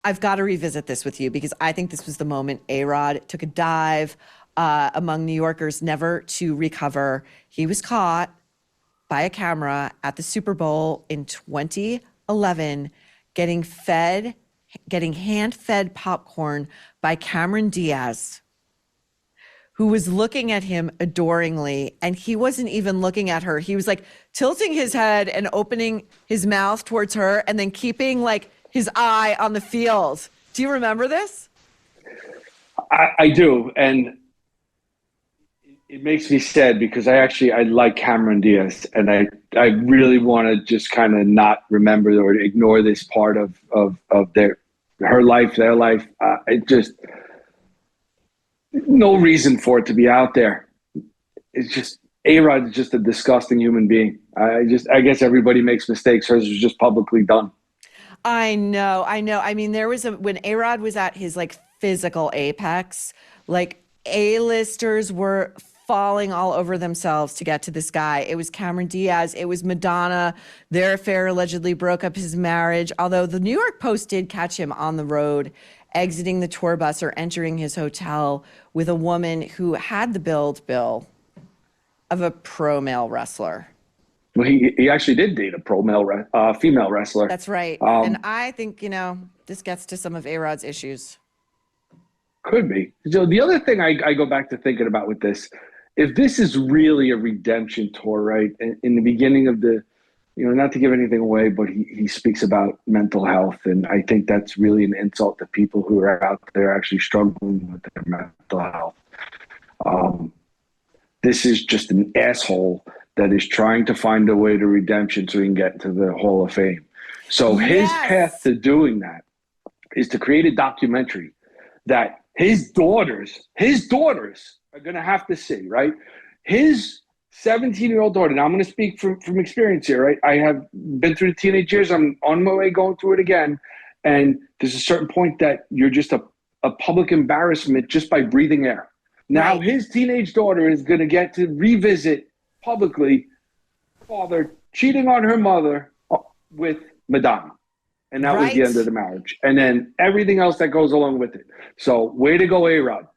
I've got to revisit this with you because I think this was the moment A-Rod took a dive among New Yorkers, never to recover. He was caught by a camera at the Super Bowl in 2011 getting hand-fed popcorn by Cameron Diaz, who was looking at him adoringly, and he wasn't even looking at her. He was like tilting his head and opening his mouth towards her and then keeping like his eye on the field. Do you remember this? I do, and it makes me sad because I like Cameron Diaz, and I really want to just kind of not remember or ignore this part of her life, their life. It just no reason for it to be out there. It's just A-Rod is just a disgusting human being. I guess everybody makes mistakes. Hers was just publicly done. I know. I mean, when A-Rod was at his like physical apex, like A-listers were falling all over themselves to get to this guy. It was Cameron Diaz. It was Madonna. Their affair allegedly broke up his marriage. Although the New York Post did catch him on the road, exiting the tour bus or entering his hotel with a woman who had the bill of a pro male wrestler. Well, he actually did date a female wrestler. That's right. And I think, this gets to some of A-Rod's issues. Could be. So the other thing I go back to thinking about with this, if this is really a redemption tour, right? In the beginning of not to give anything away, but he speaks about mental health. And I think that's really an insult to people who are out there actually struggling with their mental health. This is just an asshole that is trying to find a way to redemption so he can get to the Hall of Fame. So his path to doing that is to create a documentary that his daughters are going to have to see, right? His 17-year-old daughter, now I'm going to speak from experience here, right? I have been through the teenage years. I'm on my way going through it again. And there's a certain point that you're just a public embarrassment just by breathing air. Now his teenage daughter is going to get to revisit publicly father cheating on her mother with Madonna. And that was the end of the marriage. And then everything else that goes along with it. So way to go, A-Rod.